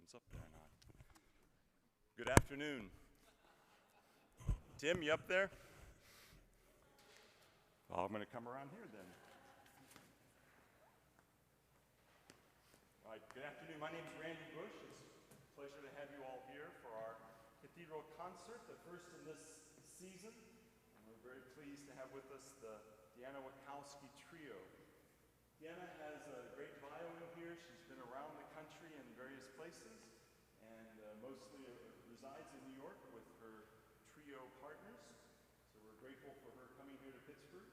Tim's up there or not. Good afternoon. Tim, you up there? Well, I'm going to come around here then. All right, good afternoon. My name is Randy Bush. It's a pleasure to have you all here for our Cathedral concert, the first in this season. And we're very pleased to have with us the Deanna Witkowski Trio. Deanna has a great bio in here. She's been around the country in various places and mostly resides in New York with her trio partners. So we're grateful for her coming here to Pittsburgh.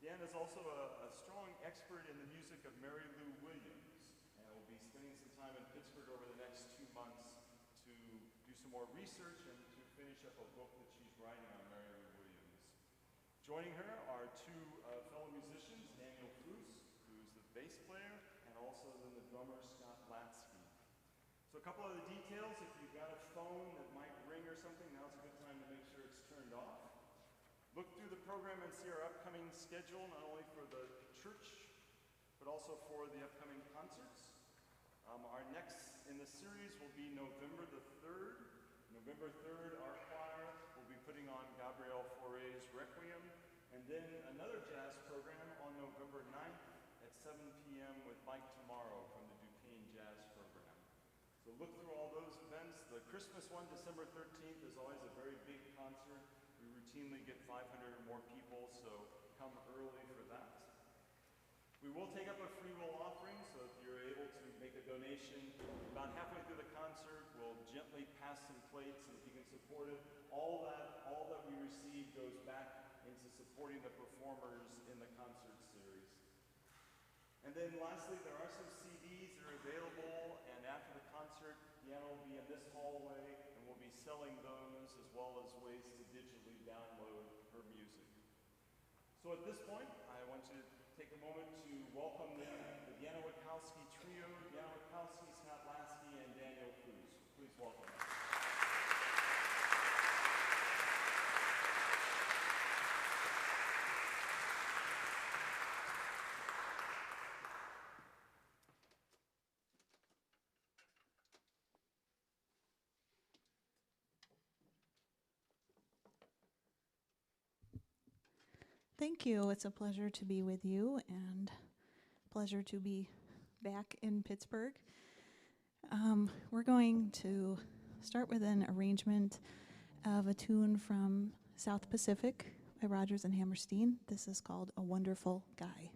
Deanna is also a strong expert in the music of Mary Lou Williams and will be spending some time in Pittsburgh over the next 2 months to do some more research and to finish up a book that she's writing on Mary Lou Williams. Joining her are two fellow musicians, Daniel Foose, who's the bass player, and also then the drummer, Scott Latzky. So a couple of the details, if you've got a phone that might ring or something, now's a good time to make sure it's turned off. Look through the program and see our upcoming schedule, not only for the church, but also for the upcoming concerts. Our next in the series will be November the 3rd. November 3rd, our choir will be putting on Gabriel Fauré's Requiem, and then another jazz program on November 9th at 7 p.m. with Mike Tomorrow from the Duquesne Jazz Program. So look through all those events. The Christmas one, December 13th, is always a very big concert. We routinely get 500 or more people, so come early for that. We will take up a free will offering, so if you're able to make a donation about halfway through the concert, we'll gently pass some plates, and if you can support it, all that we receive goes back into supporting the performers in the concert series. And then lastly, there are some CDs that are available, and after the concert, Deanna will be in this hallway, and we'll be selling those as well as ways to digitally download her music. So at this point, I want to take a moment to welcome the Deanna Witkowski Trio, Deanna Witkowski, Scott Latzky, and Daniel Foose. Please welcome them. Thank you. It's a pleasure to be with you and pleasure to be back in Pittsburgh. We're going to start with an arrangement of a tune from South Pacific by Rodgers and Hammerstein. This is called A Wonderful Guy.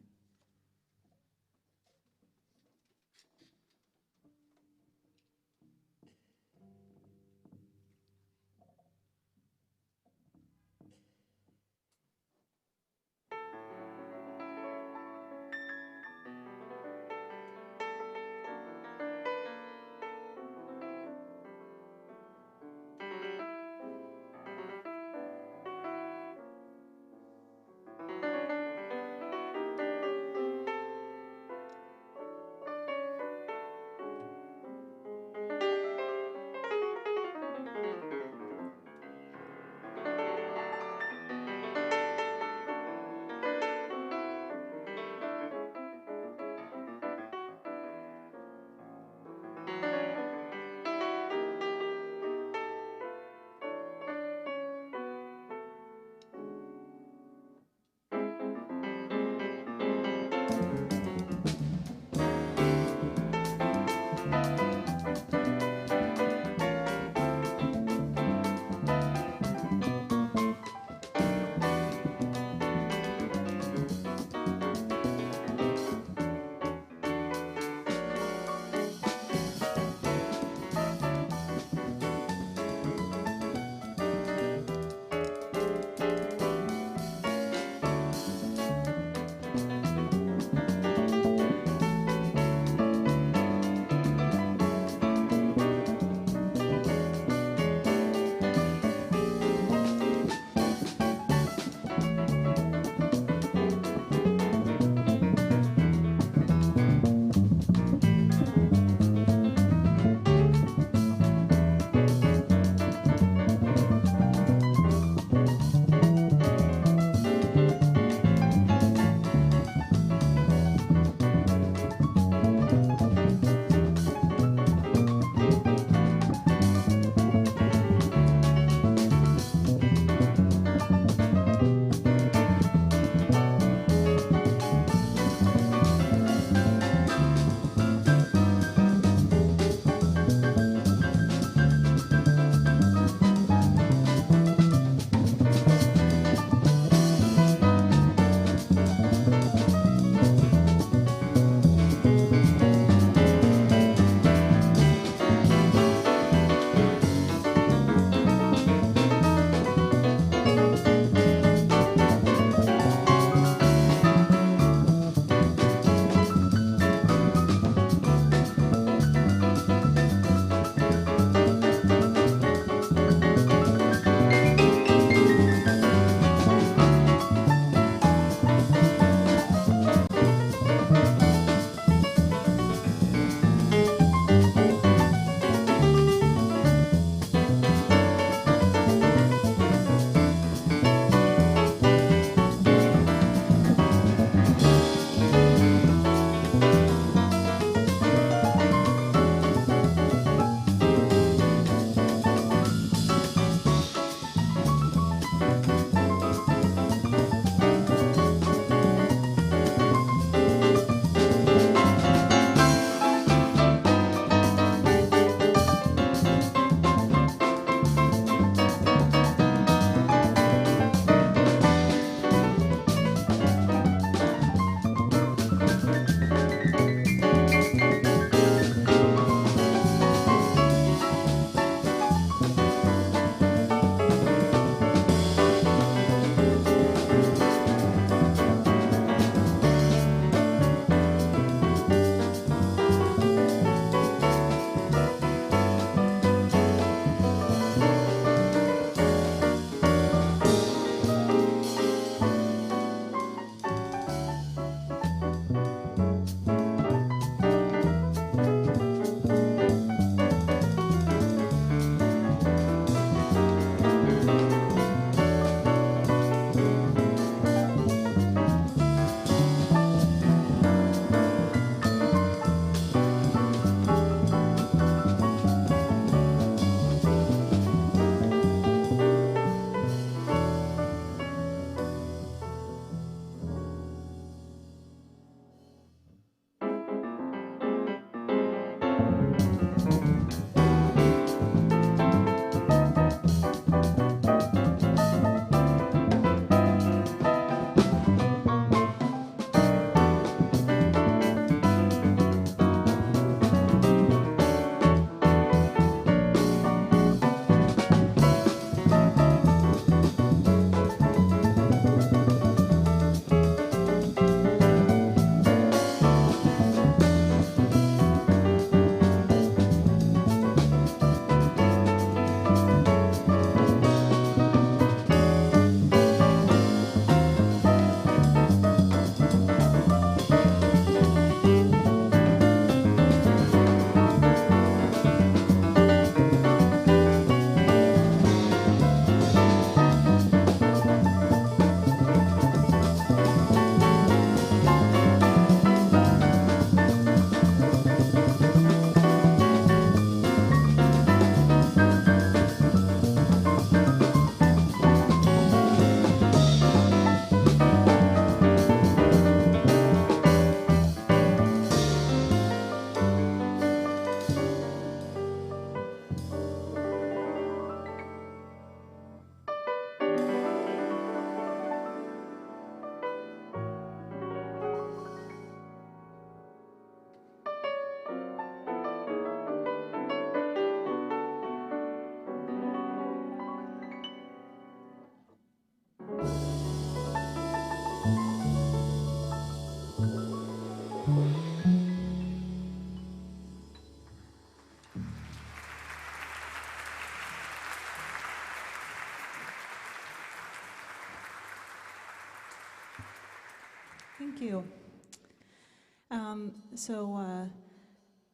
Thank you.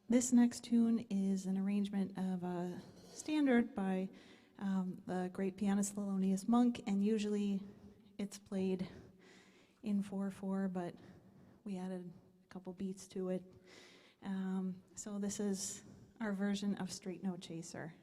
This next tune is an arrangement of a standard by the great pianist Thelonious Monk, and usually it's played in 4/4, but we added a couple beats to it. So this is our version of Straight Note Chaser.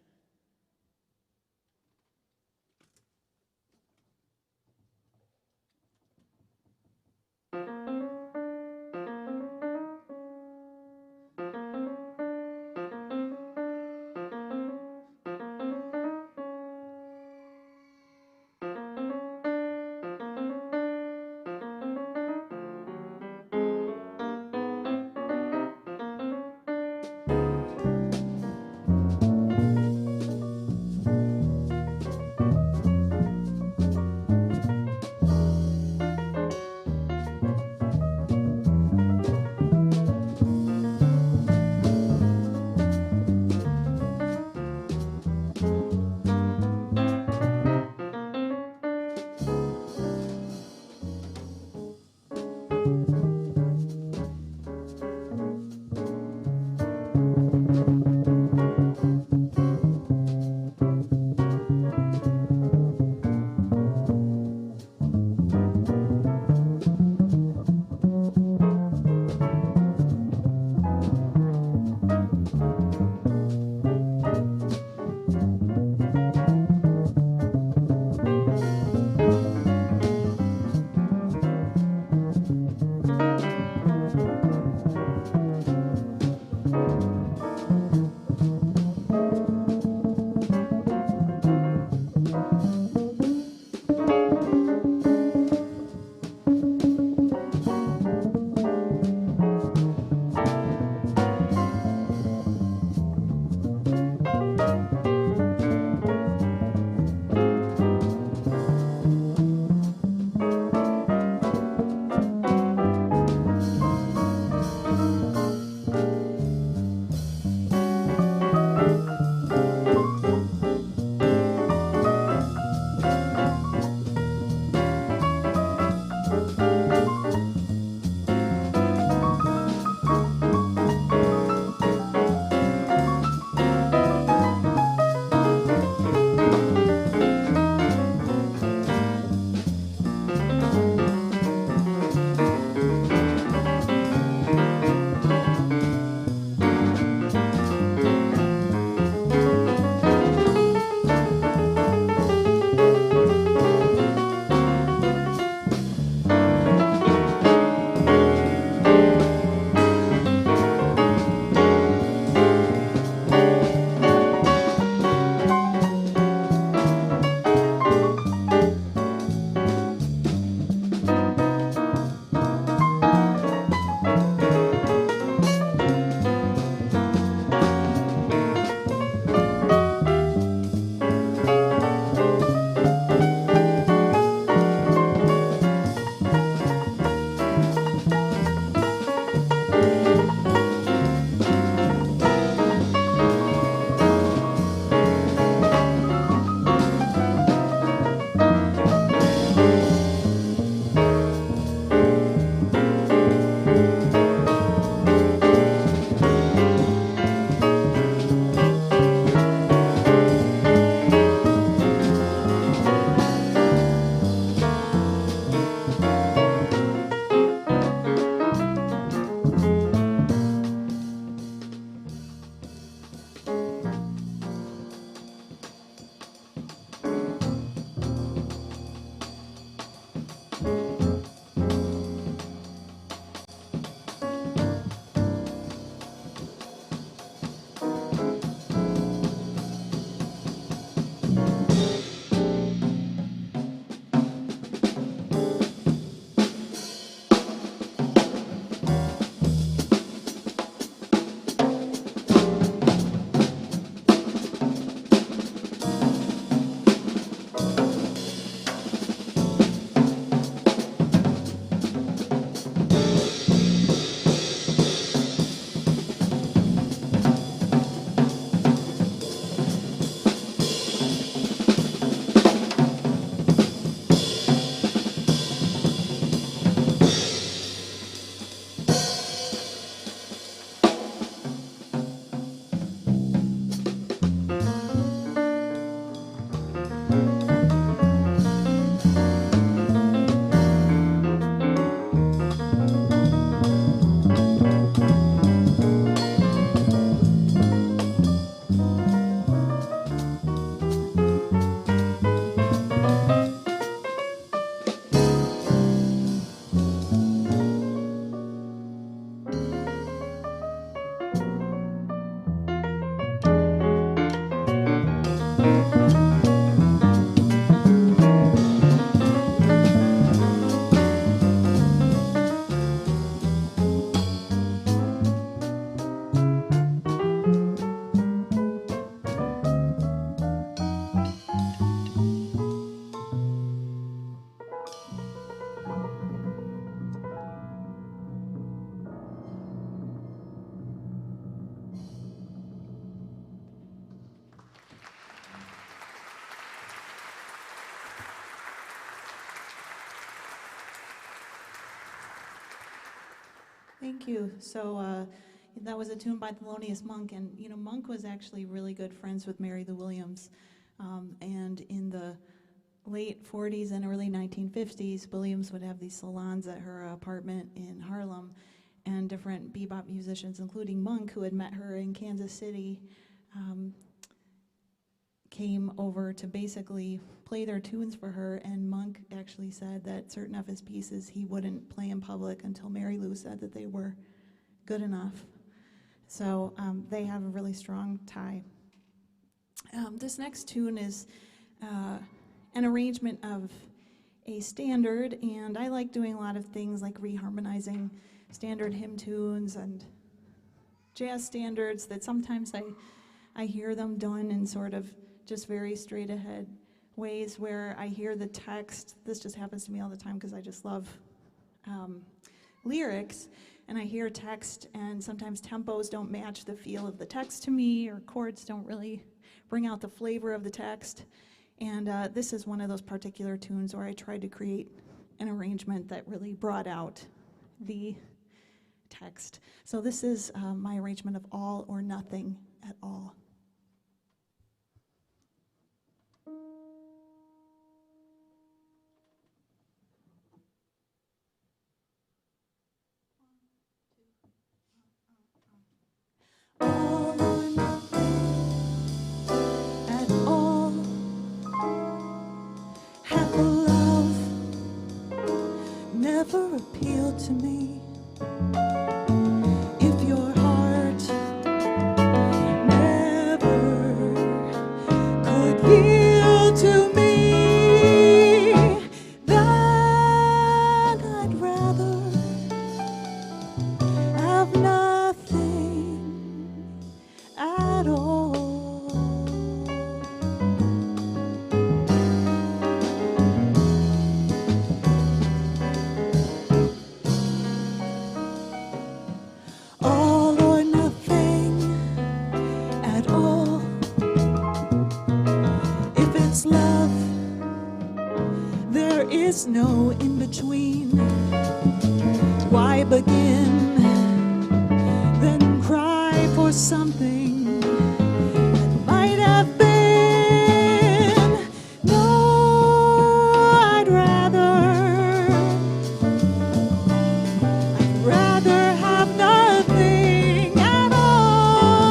Thank you. So that was a tune by Thelonious Monk, and Monk was actually really good friends with Mary Lou Williams. And in the late 40s and early 1950s, Williams would have these salons at her apartment in Harlem, and different bebop musicians, including Monk, who had met her in Kansas City, came over to basically play their tunes for her, and Monk actually said that certain of his pieces he wouldn't play in public until Mary Lou said that they were good enough. So they have a really strong tie. This next tune is an arrangement of a standard, and I like doing a lot of things like reharmonizing standard hymn tunes and jazz standards that sometimes I hear them done in sort of just very straight ahead ways where I hear the text. This just happens to me all the time because I just love lyrics, and I hear text, and sometimes tempos don't match the feel of the text to me, or chords don't really bring out the flavor of the text. And this is one of those particular tunes where I tried to create an arrangement that really brought out the text. So this is my arrangement of All or Nothing at All. Never appealed to me. If your heart never could yield to me, then I'd rather have nothing at all. No in between. Why begin, then cry for something that might have been? No, I'd rather have nothing at all.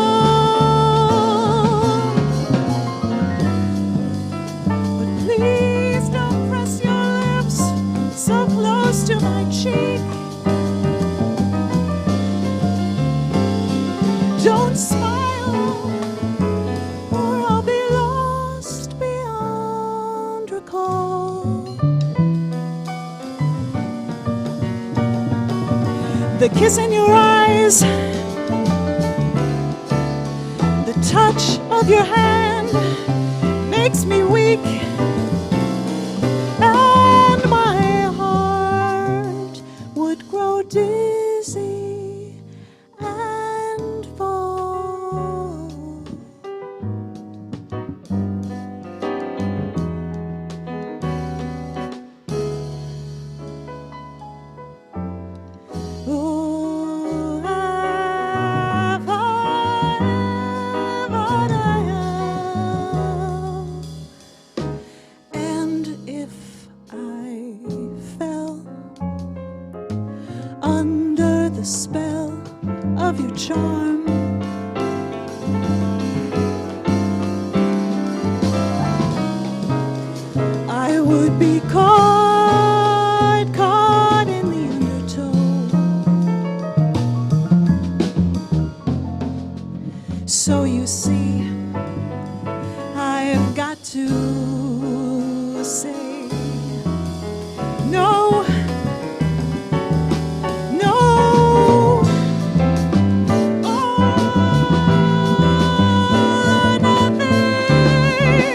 But please don't press your so close to my cheek. Don't smile, or I'll be lost beyond recall. The kiss in your eyes, the touch of your hand makes me weak. And my heart would grow dizzy and fall. Oh, have I what I have? to say no, no, or nothing at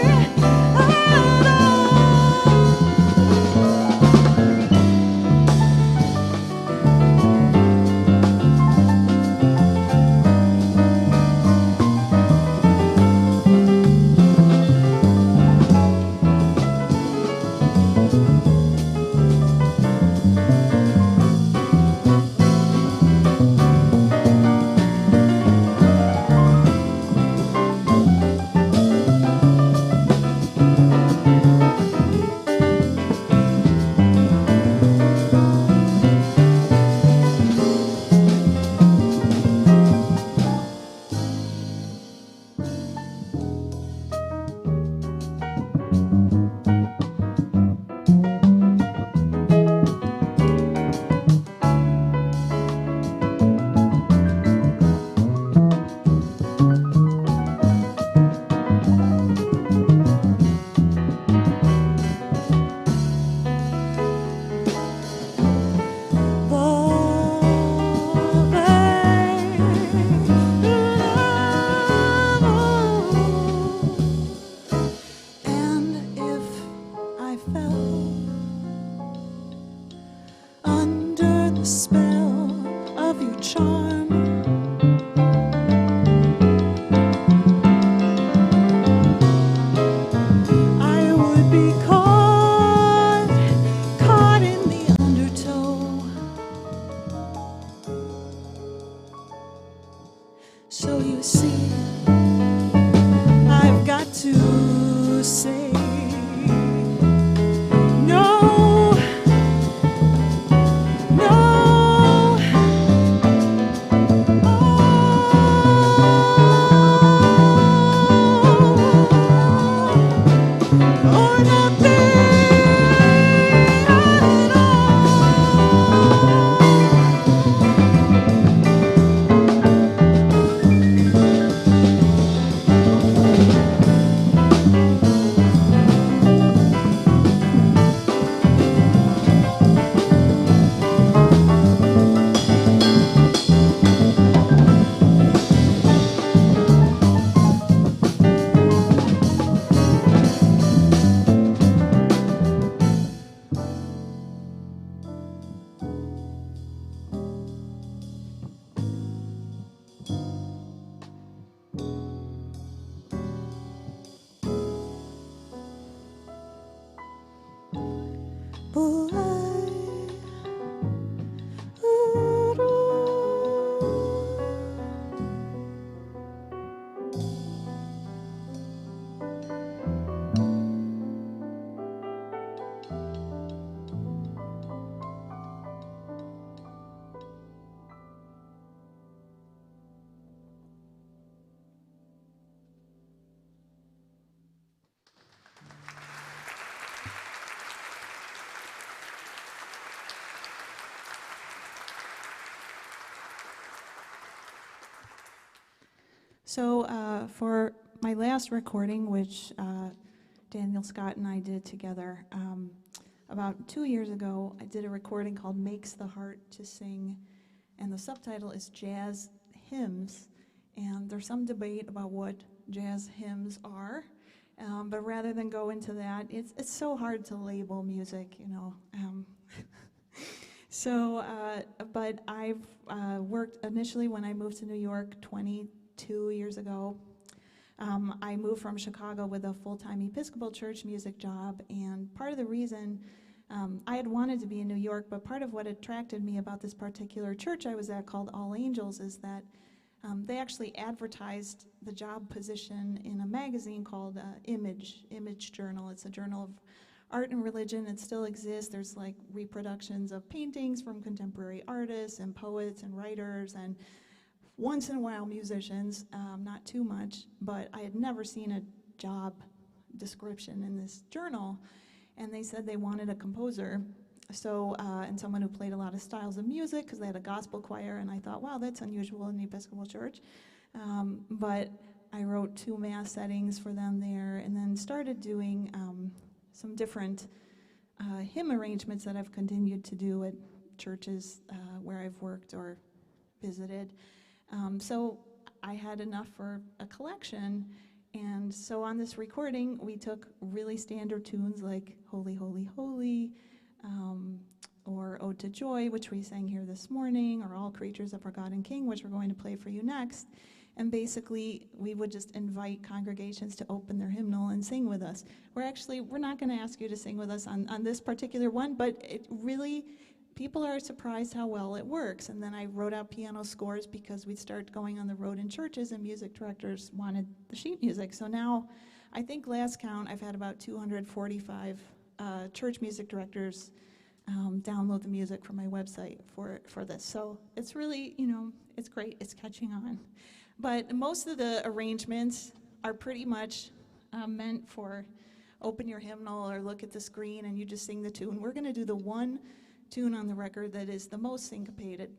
So for my last recording, which Daniel, Scott, and I did together about 2 years ago, I did a recording called Makes the Heart to Sing, and the subtitle is Jazz Hymns, and there's some debate about what jazz hymns are, but rather than go into that, it's so hard to label music, you know. But I've worked initially when I moved to New York 22 years ago. I moved from Chicago with a full-time Episcopal church music job, and part of the reason I had wanted to be in New York, but part of what attracted me about this particular church I was at called All Angels is that they actually advertised the job position in a magazine called Image Journal. It's a journal of art and religion. It still exists. There's like reproductions of paintings from contemporary artists and poets and writers and once in a while musicians, not too much, but I had never seen a job description in this journal, and they said they wanted a composer, so and someone who played a lot of styles of music because they had a gospel choir, and I thought, wow, that's unusual in the Episcopal Church, but I wrote 2 mass settings for them there, and then started doing some different hymn arrangements that I've continued to do at churches where I've worked or visited. So I had enough for a collection, and so on this recording, we took really standard tunes like Holy, Holy, Holy, or Ode to Joy, which we sang here this morning, or All Creatures of Our God and King, which we're going to play for you next. And basically, we would just invite congregations to open their hymnal and sing with us. We're not going to ask you to sing with us on this particular one, but it really, people are surprised how well it works. And then I wrote out piano scores because we'd start going on the road in churches, and music directors wanted the sheet music. So now, I think last count, I've had about 245 church music directors download the music from my website for this. So it's really, it's great. It's catching on. But most of the arrangements are pretty much meant for open your hymnal or look at the screen and you just sing the tune. We're going to do the one tune on the record that is the most syncopated,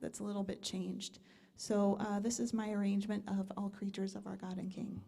that's a little bit changed. So this is my arrangement of All Creatures of Our God and King.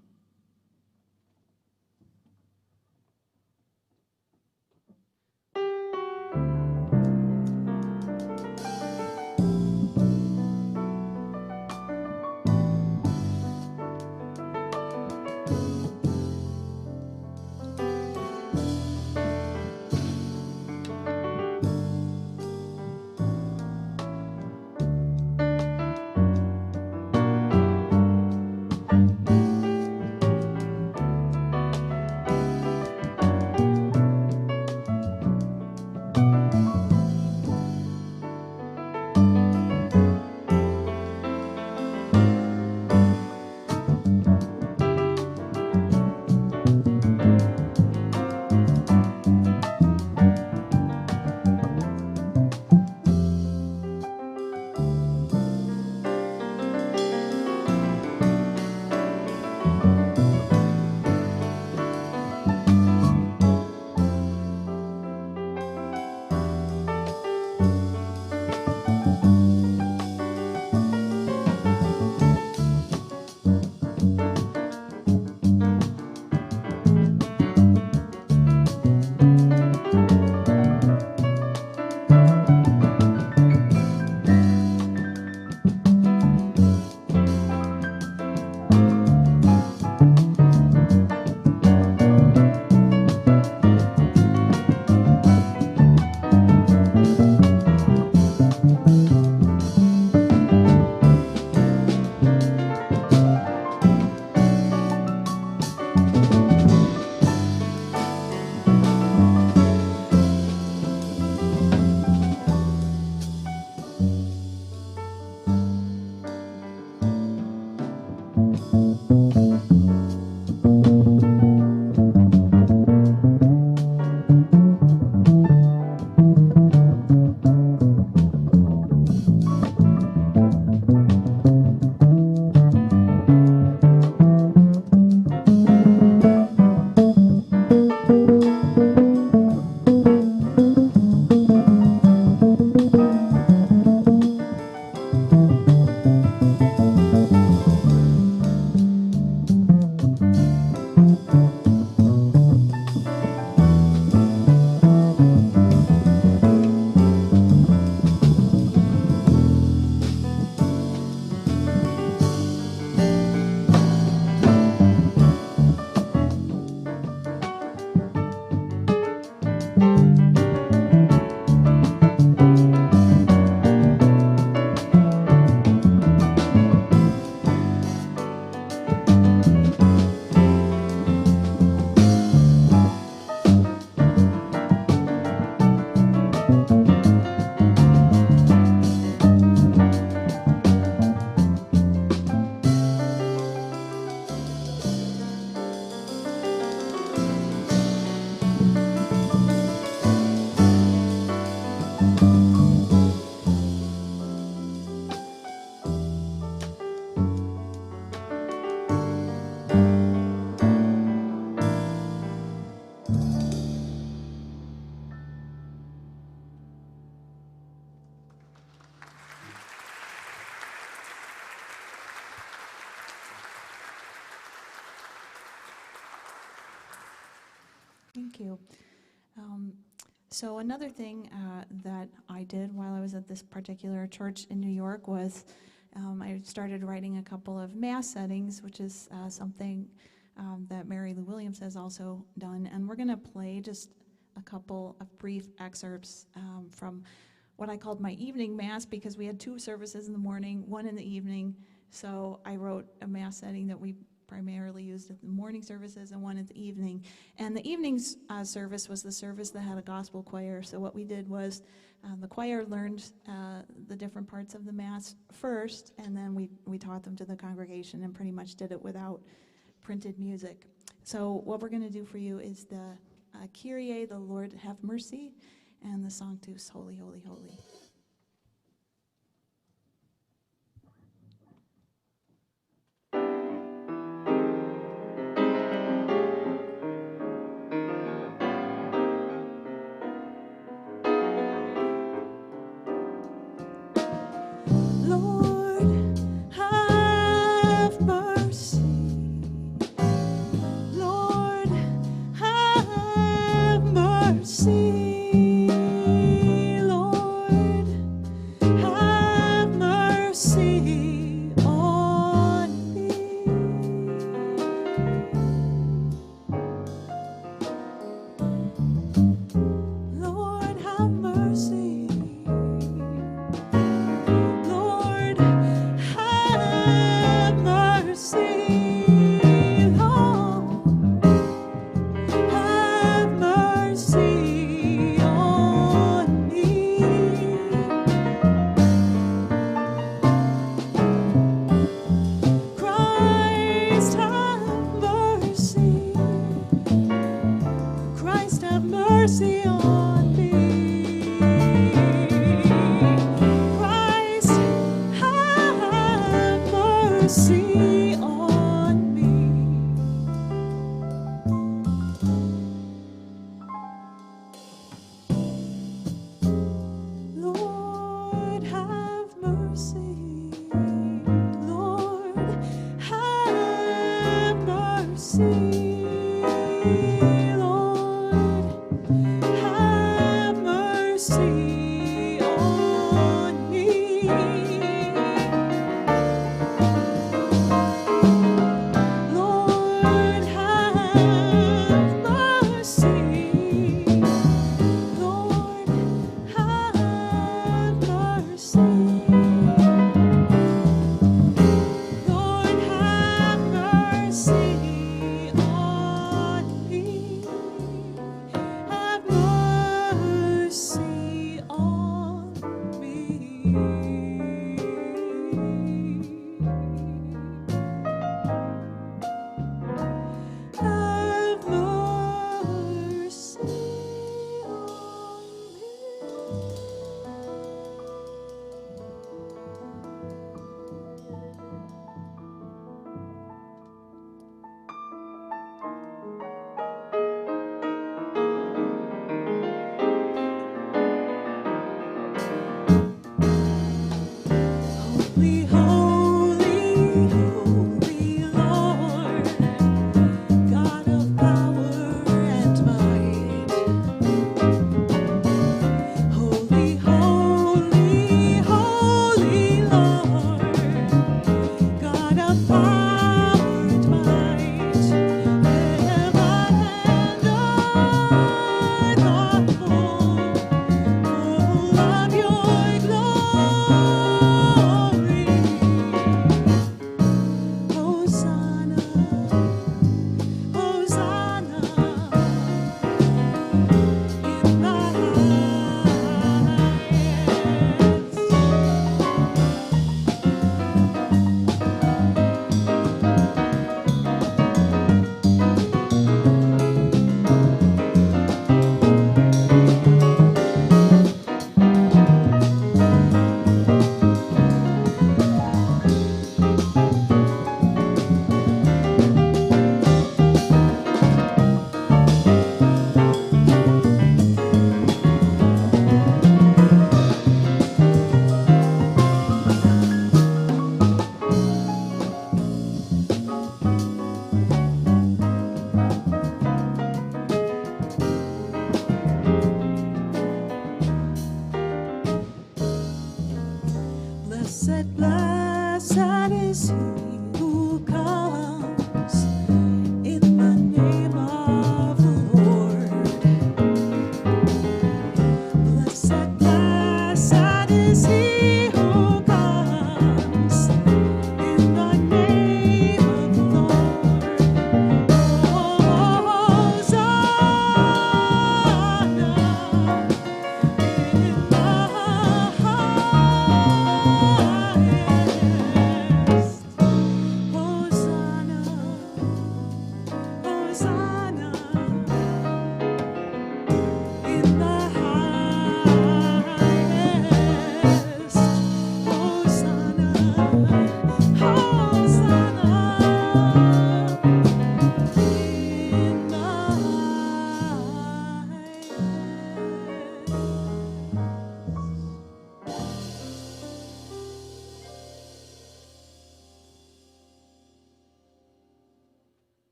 Thank you. So another thing that I did while I was at this particular church in New York was I started writing a couple of mass settings, which is something that Mary Lou Williams has also done. And we're going to play just a couple of brief excerpts from what I called my evening mass, because we had 2 services in the morning, 1 in the evening. So I wrote a mass setting that we primarily used at the morning services and 1 at the evening. And the evening's service was the service that had a gospel choir. So what we did was the choir learned the different parts of the mass first, and then we taught them to the congregation and pretty much did it without printed music. So what we're going to do for you is the Kyrie, the Lord have mercy, and the Sanctus, Holy, Holy, Holy. Lord, have mercy. Lord, have mercy. Lord, have mercy on me.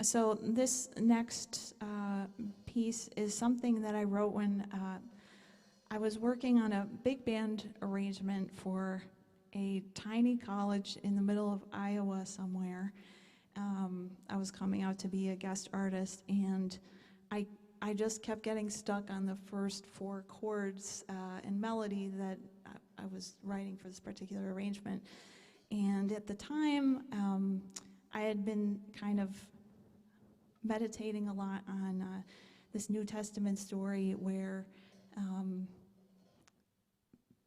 So this next piece is something that I wrote when I was working on a big band arrangement for a tiny college in the middle of Iowa somewhere. I was coming out to be a guest artist, and I just kept getting stuck on the first 4 chords and melody that I was writing for this particular arrangement. And at the time, I had been kind of meditating a lot on this New Testament story where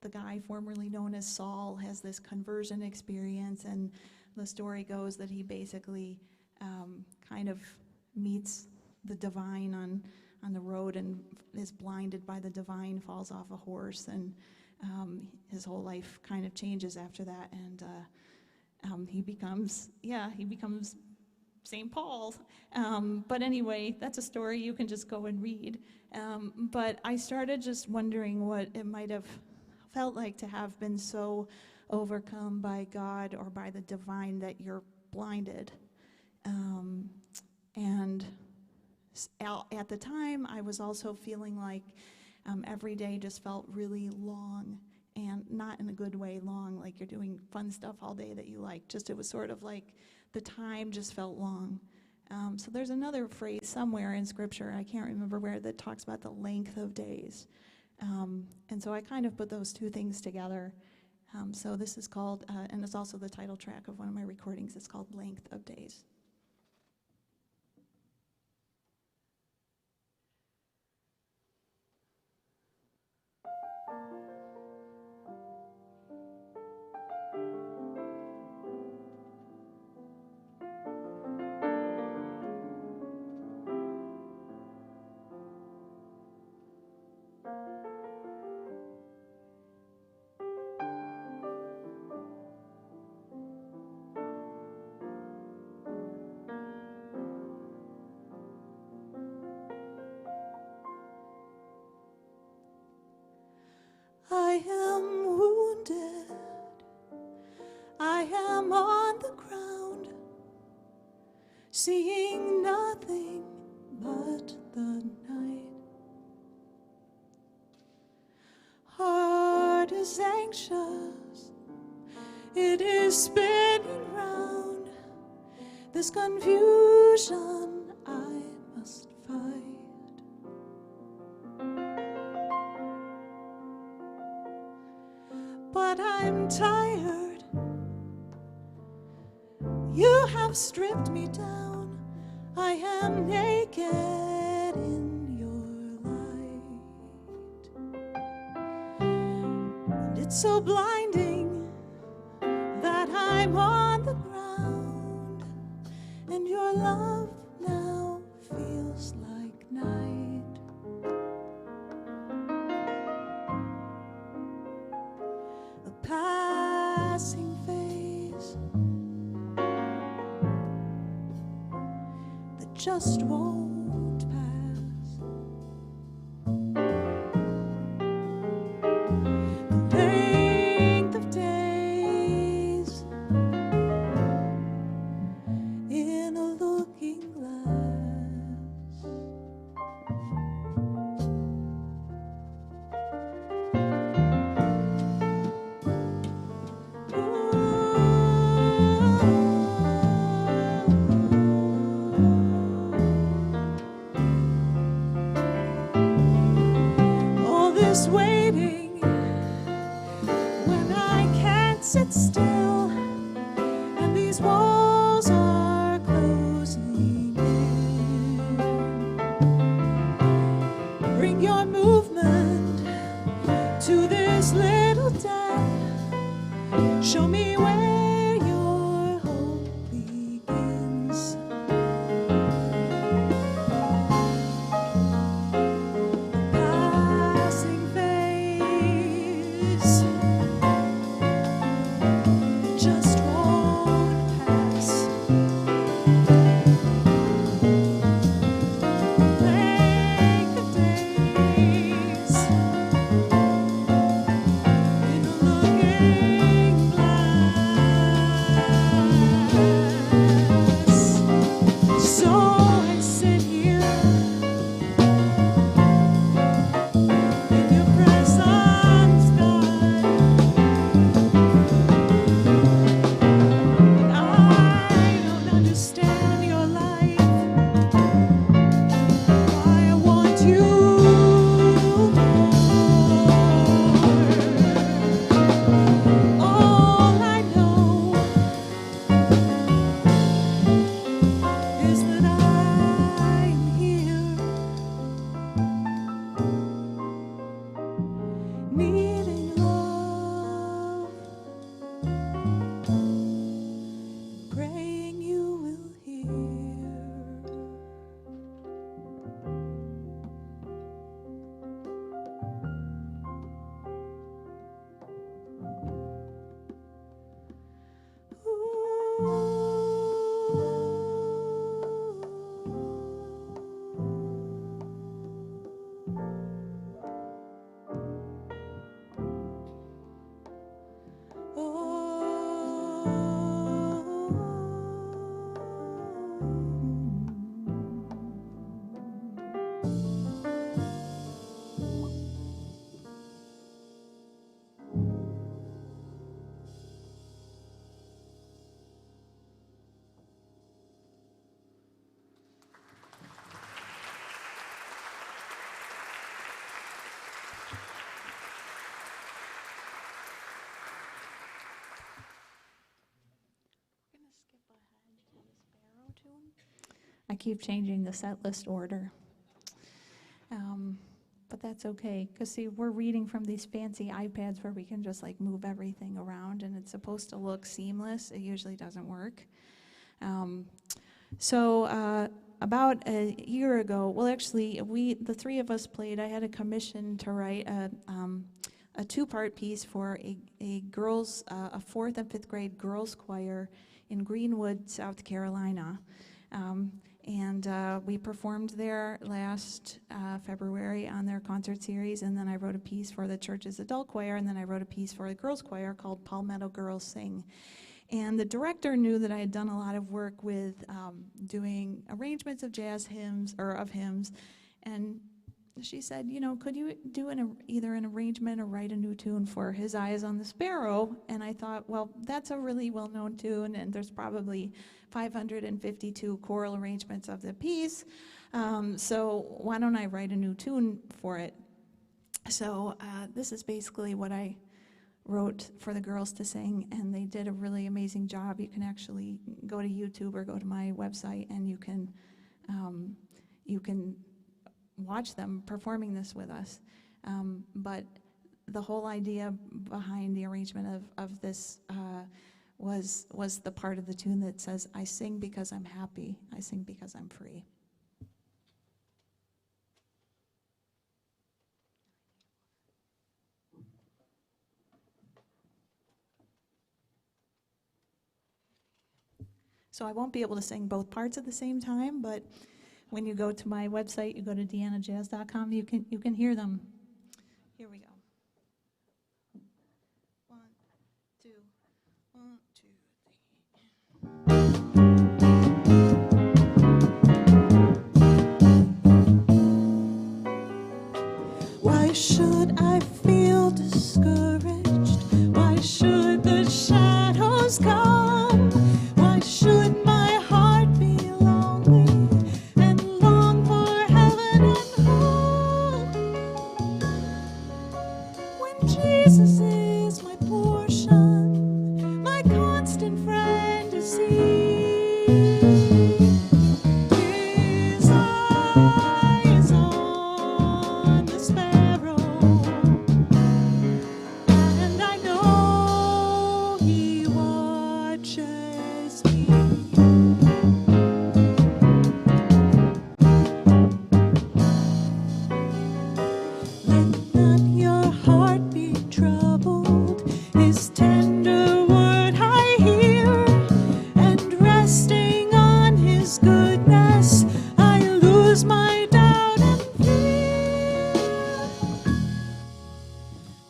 the guy formerly known as Saul has this conversion experience, and the story goes that he basically kind of meets the divine on the road and is blinded by the divine, falls off a horse, and his whole life kind of changes after that, and he becomes St. Paul. But anyway, that's a story you can just go and read. But I started just wondering what it might have felt like to have been so overcome by God or by the divine that you're blinded. And at the time, I was also feeling like every day just felt really long, and not in a good way long, like you're doing fun stuff all day that you like. Just it was sort of like the time just felt long. So there's another phrase somewhere in Scripture, I can't remember where, that talks about the length of days. And so I kind of put those two things together. So this is called, and it's also the title track of one of my recordings, it's called Length of Days. I am wounded, I am on the ground, seeing nothing but the night. Heart is anxious, it is spinning round, this confusion I must fight. But I'm tired, you have stripped me down, I am naked in your light. And it's so blinding that I'm on the ground, and your love now feels like night. Passing phase that just won't pass. The length of days in a looking glass. I keep changing the set list order. But that's okay, because see, we're reading from these fancy iPads where we can just like move everything around and it's supposed to look seamless. It usually doesn't work. About a year ago, well actually, the three of us played. I had a commission to write a two-part piece for a girls, a 4th and 5th grade girls choir in Greenwood, South Carolina. And we performed there last February on their concert series, and then I wrote a piece for the church's adult choir, and then I wrote a piece for the girls' choir called Palmetto Girls Sing. And the director knew that I had done a lot of work with doing arrangements of jazz hymns, or of hymns, and she said, you know, could you do either an arrangement or write a new tune for His Eyes on the Sparrow? And I thought, well, that's a really well-known tune, and there's probably 552 choral arrangements of the piece, so why don't I write a new tune for it? So this is basically what I wrote for the girls to sing, and they did a really amazing job. You can actually go to YouTube or go to my website, and you can watch them performing this with us. But the whole idea behind the arrangement of this was the part of the tune that says, I sing because I'm happy, I sing because I'm free. So I won't be able to sing both parts at the same time, but when you go to my website, you go to deannajazz.com, you can hear them. Here we go. 1, 2, 1, 2, 3. Why should I feel discouraged? Why should the shadows come? Why should my heart be lonely and long for heaven and home? When Jesus is my portion, my constant friend is He. His eye is on the sparrow, and I know He watches me. Let not your heart be troubled. His tender word I hear, and resting on His goodness, I lose my doubt and fear.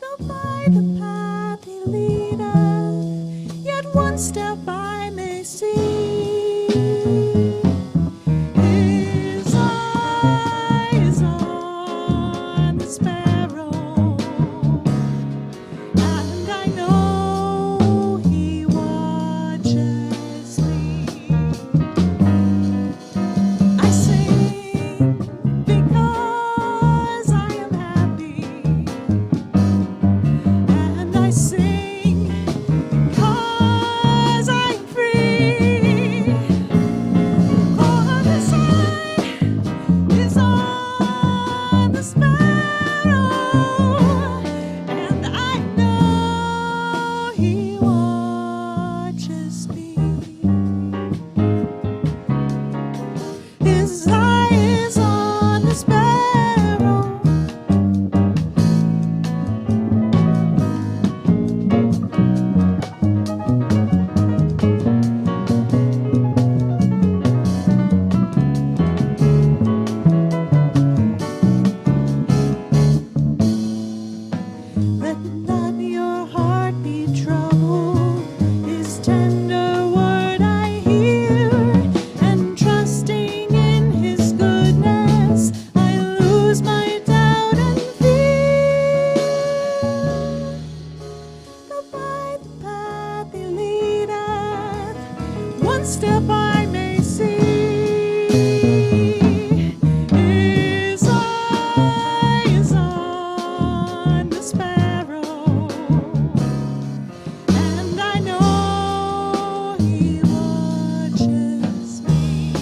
Though by the path He leadeth, yet one step I may see. His eye is on the sparrow, and I know He watches me. I sing because I am happy, and I sing because I'm free. For the sun is on the sparrow, and I know He watches me. His eye is on the sparrow. Let not your heart be troubled. His tender word I hear, and trusting in His goodness, I lose my doubt and fear. Though by the path He leadeth, one step I may see. His eye is on the sparrow, and I know He watches me.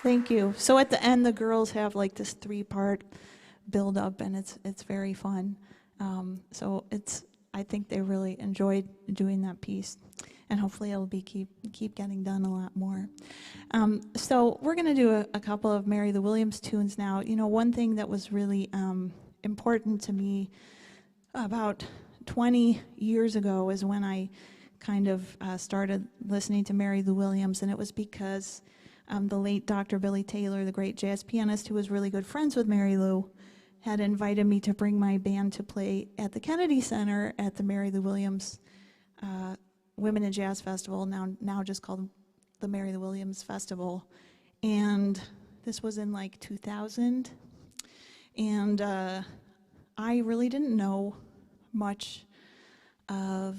Thank you. So at the end, the girls have like this 3-part build up, and it's very fun. So I think they really enjoyed doing that piece, and hopefully it'll be keep getting done a lot more. So we're going to do a couple of Mary Lou Williams tunes now. You know, one thing that was really important to me about 20 years ago is when I kind of started listening to Mary Lou Williams, and it was because the late Dr. Billy Taylor, the great jazz pianist who was really good friends with Mary Lou, had invited me to bring my band to play at the Kennedy Center at the Mary Lou Williams Women in Jazz Festival, now just called the Mary Lou Williams Festival. And this was in like 2000. And I really didn't know much of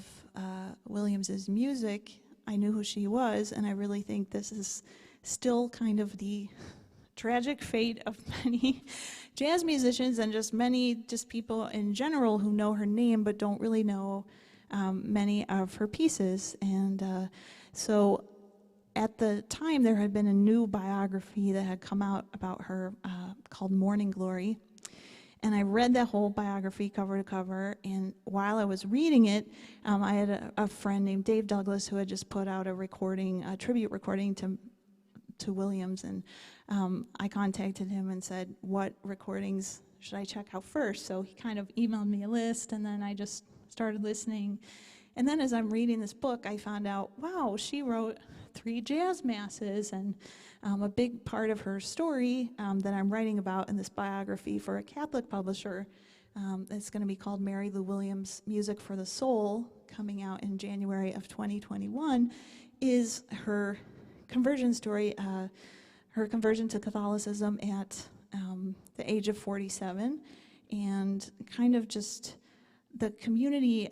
Williams's music. I knew who she was, and I really think this is still kind of the tragic fate of many jazz musicians and just many people in general who know her name but don't really know many of her pieces. And so at the time there had been a new biography that had come out about her called Morning Glory. And I read that whole biography cover to cover, and while I was reading it, I had a friend named Dave Douglas who had just put out a tribute recording to Williams, and I contacted him and said, what recordings should I check out first? So he kind of emailed me a list, and then I just started listening. And then as I'm reading this book, I found out, wow, she wrote 3 jazz masses, and a big part of her story that I'm writing about in this biography for a Catholic publisher, it's going to be called Mary Lou Williams Music for the Soul, coming out in January of 2021, is her conversion story, her conversion to Catholicism at the age of 47, and kind of just the community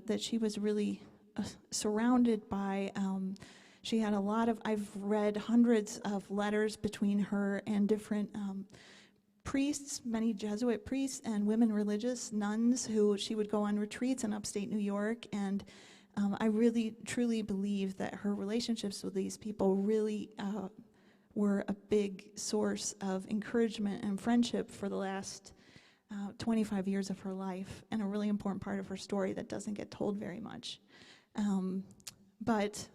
that she was really surrounded by. She had I've read hundreds of letters between her and different priests, many Jesuit priests and women religious nuns who she would go on retreats in upstate New York. And I really, truly believe that her relationships with these people really were a big source of encouragement and friendship for the last 25 years of her life, and a really important part of her story that doesn't get told very much. But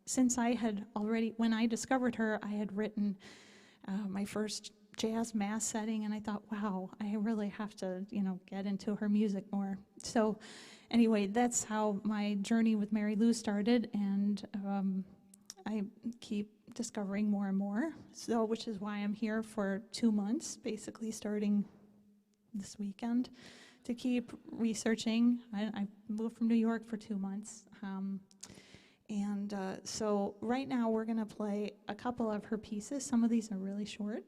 since I had already, when I discovered her, I had written my first jazz mass setting, and I thought, wow, I really have to, get into her music more. So anyway, that's how my journey with Mary Lou started, and I keep discovering more and more, so which is why I'm here for 2 months, basically starting this weekend, to keep researching. I moved from New York for 2 months. So right now we're going to play a couple of her pieces. Some of these are really short.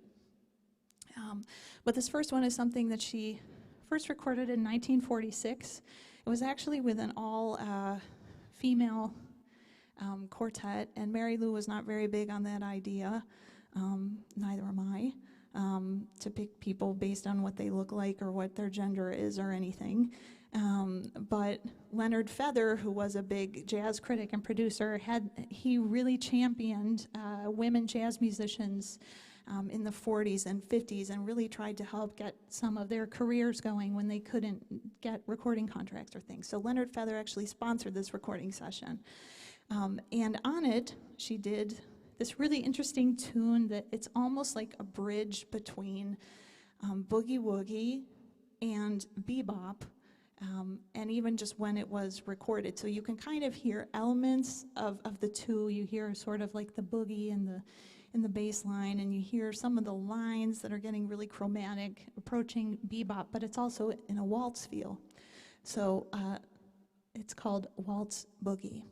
But this first one is something that she first recorded in 1946. It was actually with an all-female quartet, and Mary Lou was not very big on that idea. Neither am I, to pick people based on what they look like or what their gender is or anything. But Leonard Feather, who was a big jazz critic and producer, he really championed women jazz musicians in the 40s and 50s, and really tried to help get some of their careers going when they couldn't get recording contracts or things. So Leonard Feather actually sponsored this recording session. And on it, she did this really interesting tune that it's almost like a bridge between boogie woogie and bebop, and even just when it was recorded. So you can kind of hear elements of the two. You hear sort of like the boogie in the bass line, and you hear some of the lines that are getting really chromatic, approaching bebop, but it's also in a waltz feel. So it's called Waltz Boogie.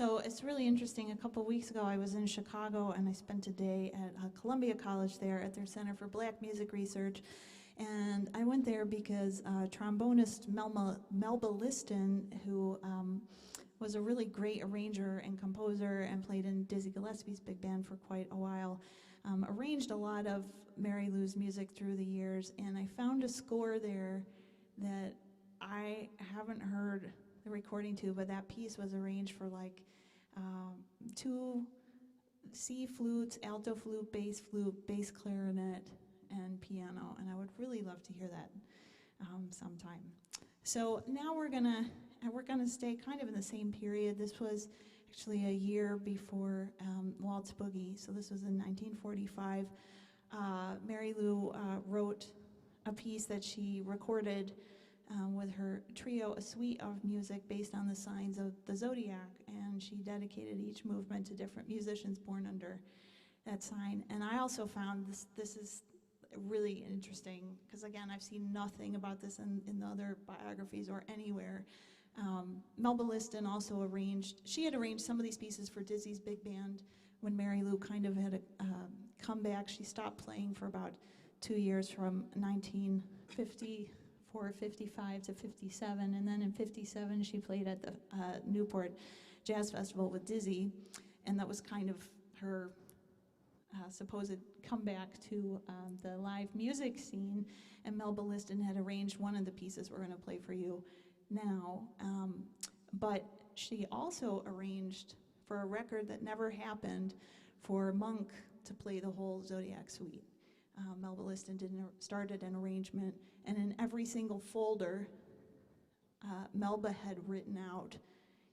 So it's really interesting. A couple weeks ago, I was in Chicago, and I spent a day at Columbia College there at their Center for Black Music Research. And I went there because trombonist Melba Liston, who was a really great arranger and composer and played in Dizzy Gillespie's big band for quite a while, arranged a lot of Mary Lou's music through the years. And I found a score there that I haven't heard the recording to, but that piece was arranged for like 2 C flutes, alto flute, bass clarinet, and piano, and I would really love to hear that sometime. So now we're gonna stay kind of in the same period. This was actually a year before Waltz Boogie, so this was in 1945. Mary Lou wrote a piece that she recorded with her trio, a suite of music based on the signs of the zodiac, and she dedicated each movement to different musicians born under that sign. And I also found this is really interesting, because again, I've seen nothing about this in the other biographies or anywhere. Melba Liston also she had arranged some of these pieces for Dizzy's big band when Mary Lou kind of had a comeback. She stopped playing for about 2 years, from 1954, 55 to 57, and then in 57 she played at the Newport Jazz Festival with Dizzy, and that was kind of her supposed comeback to the live music scene. And Melba Liston had arranged one of the pieces we're going to play for you now, but she also arranged for a record that never happened for Monk to play the whole Zodiac suite. Melba Liston started an arrangement, and in every single folder, Melba had written out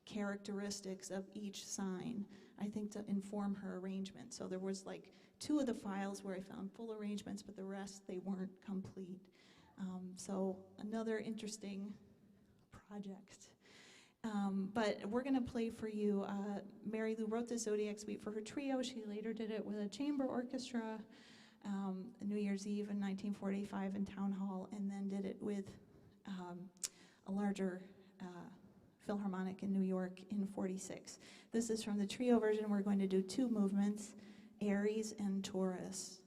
characteristics of each sign, I think, to inform her arrangement. So there was like 2 of the files where I found full arrangements, but the rest, they weren't complete. So another interesting project. But we're going to play for you. Mary Lou wrote the Zodiac Suite for her trio. She later did it with a chamber orchestra, New Year's Eve in 1945 in Town Hall, and then did it with a larger Philharmonic in New York in 46. This is from the trio version. We're going to do 2 movements, Aries and Taurus.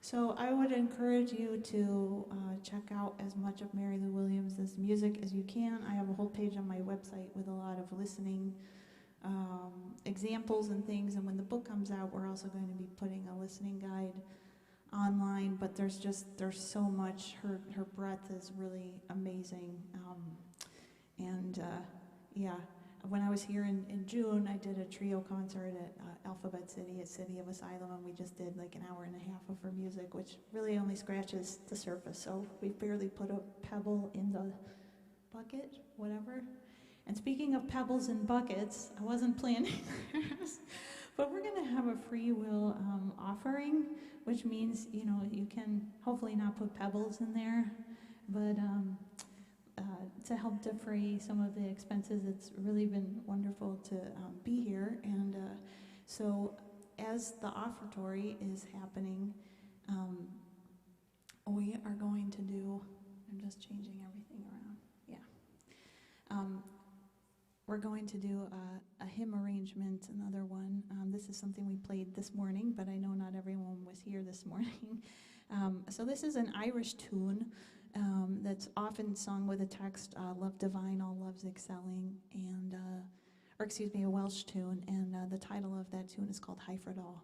So I would encourage you to check out as much of Mary Lou Williams' music as you can. I have a whole page on my website with a lot of listening examples and things, and when the book comes out, we're also going to be putting a listening guide online, but there's so much. Her breadth is really amazing. Yeah, when I was here in June, I did a trio concert at Alphabet City at City of Asylum, and we just did like an hour and a half of her music, which really only scratches the surface. So we barely put a pebble in the bucket, whatever. And speaking of pebbles and buckets, I wasn't planning this, but we're going to have a free will offering, which means, you can hopefully not put pebbles in there, but to help defray some of the expenses, it's really been wonderful to be here. And so as the offertory is happening, we are going to do, I'm just changing everything around, yeah. We're going to do a hymn arrangement, another one. This is something we played this morning, but I know not everyone was here this morning. So this is an Irish tune that's often sung with a text, Love Divine, All Loves Excelling, and, a Welsh tune, and the title of that tune is called Hyfrydal.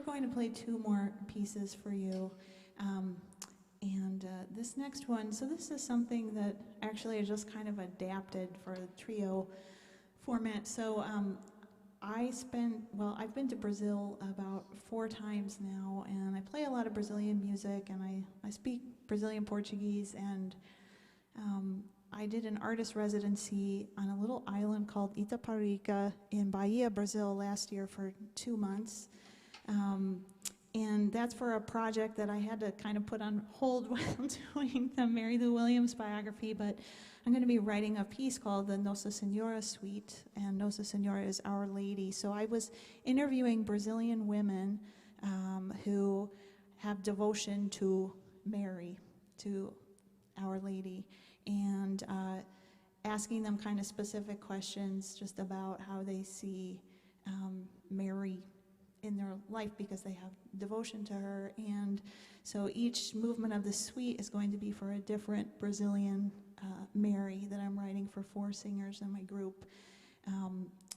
going to play two more pieces for you. This next one, so this is something that actually I just kind of adapted for the trio format. So I've been to Brazil about 4 times now, and I play a lot of Brazilian music, and I speak Brazilian Portuguese, and I did an artist residency on a little island called Itaparica in Bahia, Brazil last year for 2 months. And that's for a project that I had to kind of put on hold while doing the Mary Lou Williams biography, but I'm going to be writing a piece called the Nossa Senhora Suite, and Nossa Senhora is Our Lady. So I was interviewing Brazilian women who have devotion to Mary, to Our Lady, and asking them kind of specific questions just about how they see Mary in their life because they have devotion to her. And so each movement of the suite is going to be for a different Brazilian Mary that I'm writing for 4 singers in my group.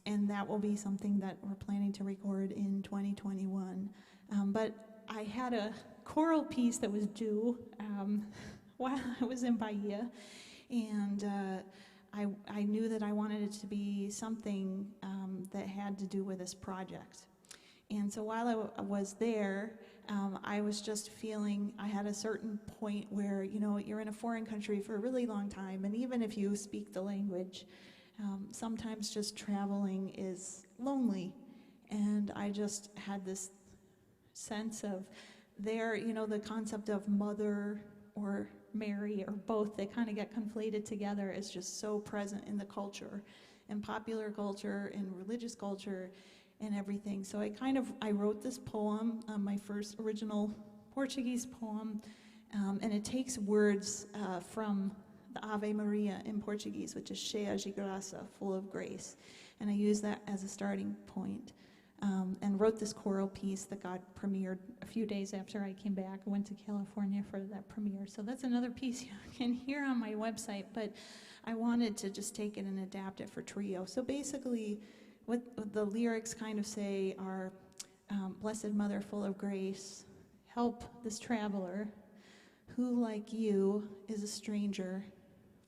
And that will be something that we're planning to record in 2021. But I had a choral piece that was due while I was in Bahia, and I knew that I wanted it to be something that had to do with this project. And so while I was there, I was just feeling I had a certain point where, you know, you're in a foreign country for a really long time, and even if you speak the language, sometimes just traveling is lonely. And I just had this sense of there, you know, the concept of mother or Mary or both, they kind of get conflated together, is just so present in the culture, in popular culture, in religious culture, and everything. So I wrote this poem, my first original Portuguese poem, and it takes words from the Ave Maria in Portuguese, which is cheia de graça, full of grace. And I used that as a starting point, and wrote this choral piece that got premiered a few days after I came back. I went to California for that premiere. So that's another piece you can hear on my website, but I wanted to just take it and adapt it for trio. So basically, what the lyrics kind of say are, Blessed Mother full of grace, help this traveler who, like you, is a stranger,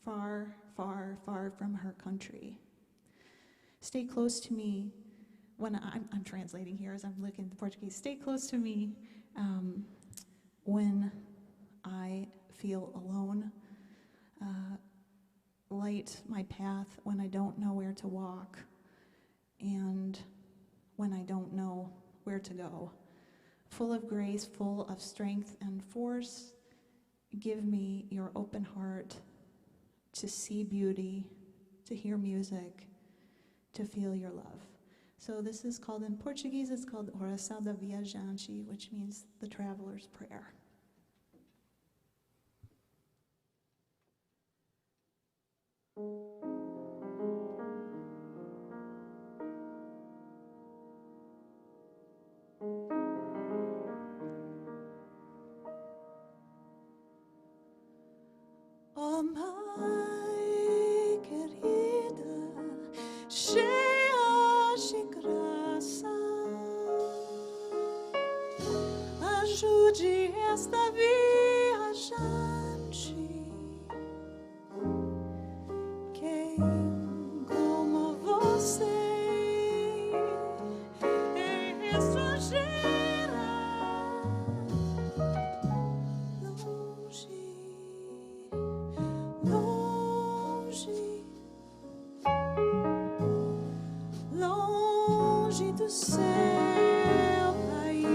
far, far, far from her country. Stay close to me when I'm translating here as I'm looking at the Portuguese. Stay close to me when I feel alone. Light my path when I don't know where to walk, and when I don't know where to go. Full of grace, full of strength and force, give me your open heart to see beauty, to hear music, to feel your love. So this is called, in Portuguese, it's called Oração da Viajante, which means the traveler's prayer. Oh, mãe querida, cheia de graça, ajude esta viajante. Quem como você é estrangeira, longe do seu país.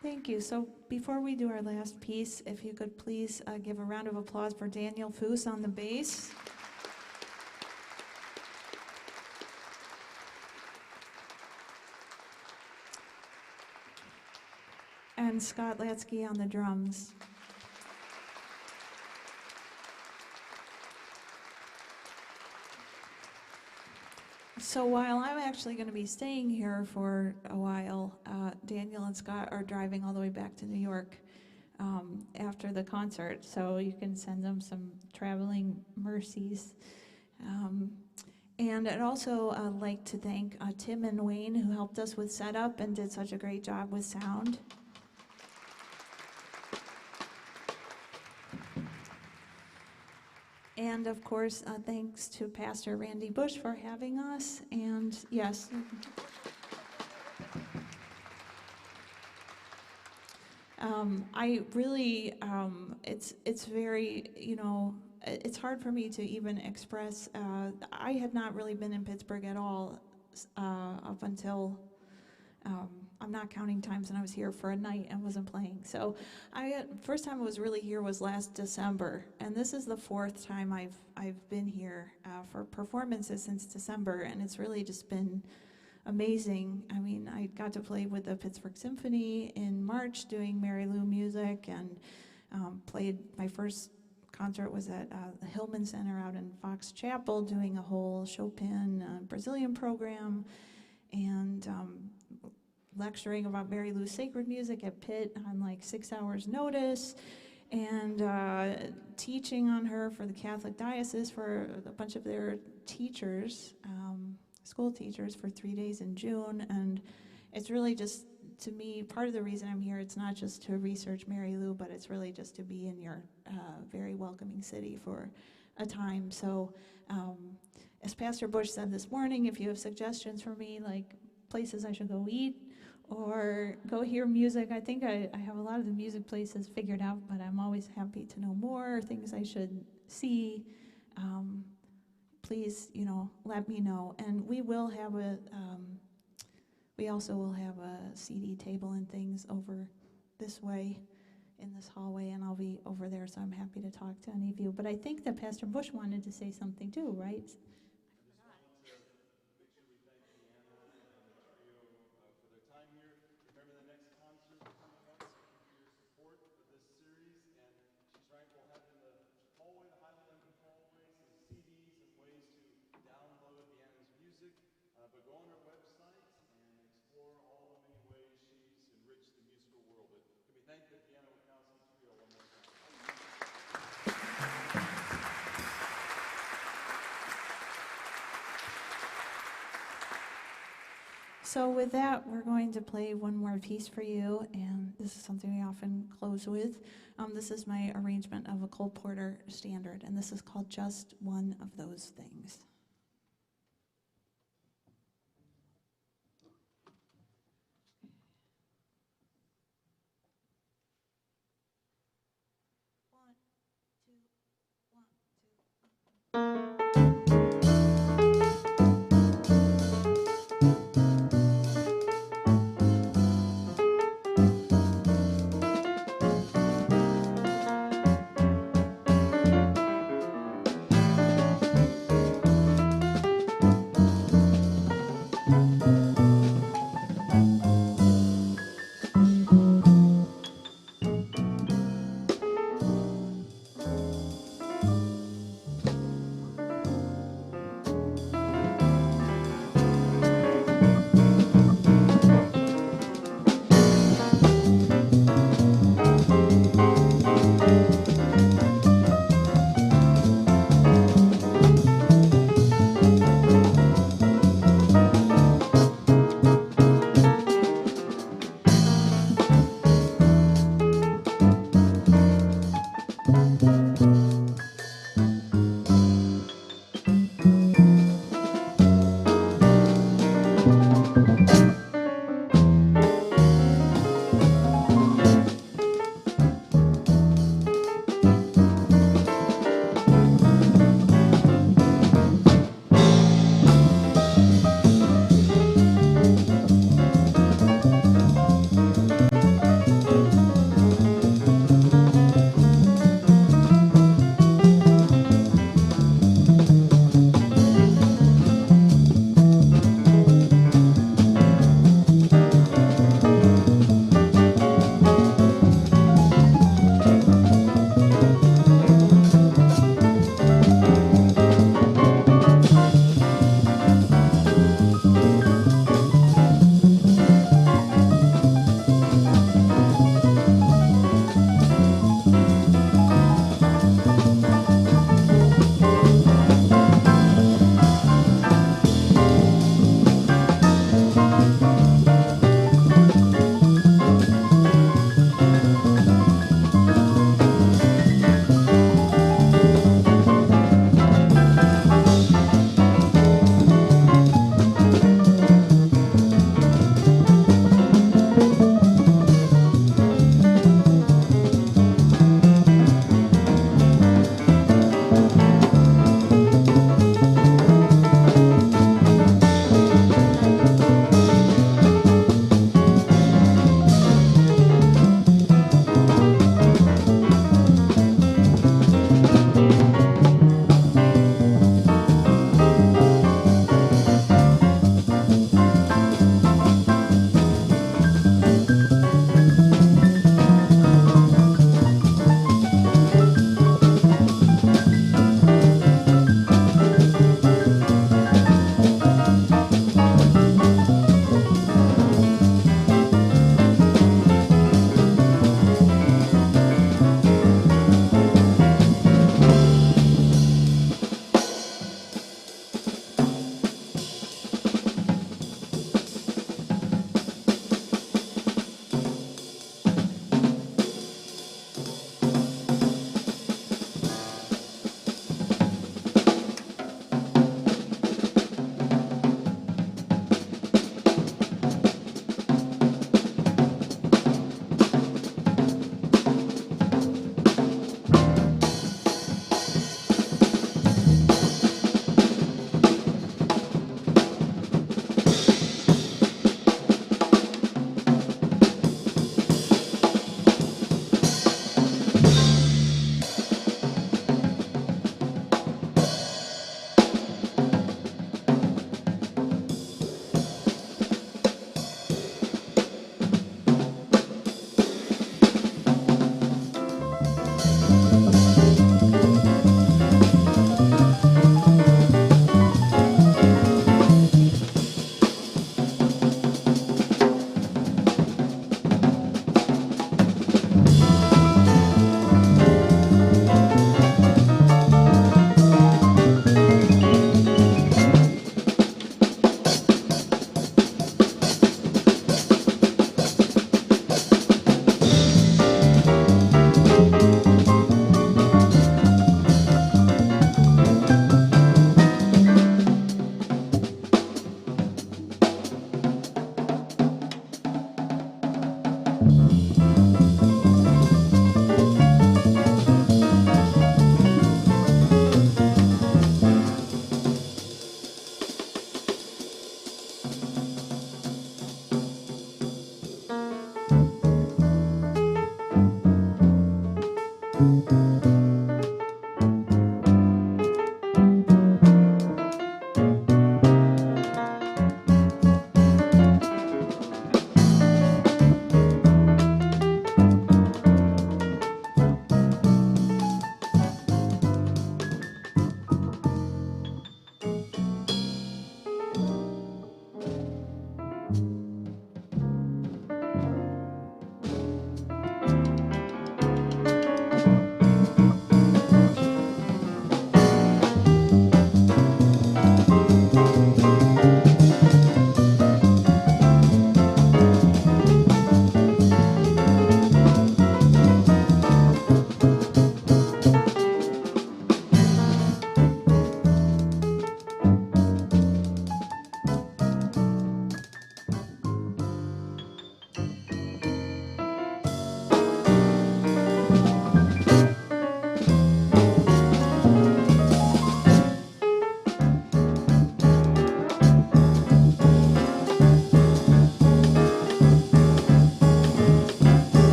Thank you. So before we do our last piece, if you could please give a round of applause for Daniel Foose on the bass. And Scott Latzky on the drums. So while I'm actually going to be staying here for a while, Daniel and Scott are driving all the way back to New York after the concert, so you can send them some traveling mercies. And I'd also like to thank Tim and Wayne, who helped us with setup and did such a great job with sound. And of course, thanks to Pastor Randy Bush for having us. And yes, I really, it's very, it's hard for me to even express. I had not really been in Pittsburgh at all up until. I'm not counting times, and I was here for a night and wasn't playing. So, first time I was really here was last December, and this is the fourth time I've been here for performances since December, and it's really just been amazing. I mean, I got to play with the Pittsburgh Symphony in March doing Mary Lou music, and played my first concert was at the Hillman Center out in Fox Chapel doing a whole Chopin Brazilian program, and lecturing about Mary Lou's sacred music at Pitt on like 6 hours notice, and teaching on her for the Catholic Diocese for a bunch of their teachers, school teachers, for 3 days in June. And it's really just, to me, part of the reason I'm here, it's not just to research Mary Lou, but it's really just to be in your very welcoming city for a time. So as Pastor Bush said this morning, if you have suggestions for me, like places I should go eat or go hear music, I think I have a lot of the music places figured out, but I'm always happy to know more, things I should see. Please, let me know. And we will have we also will have a CD table and things over this way in this hallway, and I'll be over there, so I'm happy to talk to any of you. But I think that Pastor Bush wanted to say something too, right? But go on our website and explore all the many ways she's enriched the musical world. But can we thank the Deanna Witkowski trio one more time? So with that, we're going to play one more piece for you, and this is something we often close with. This is my arrangement of a Cole Porter standard, and this is called Just One of Those Things.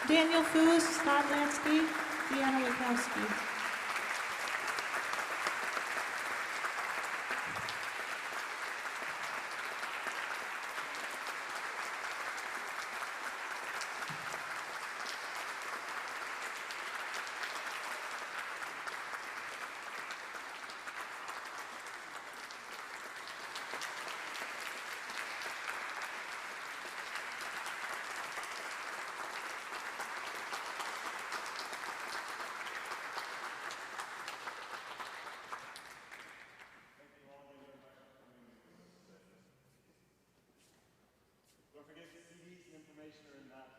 Daniel Foose, Scott Latzky, Deanna Witkowski. Don't forget, CDs and information are in that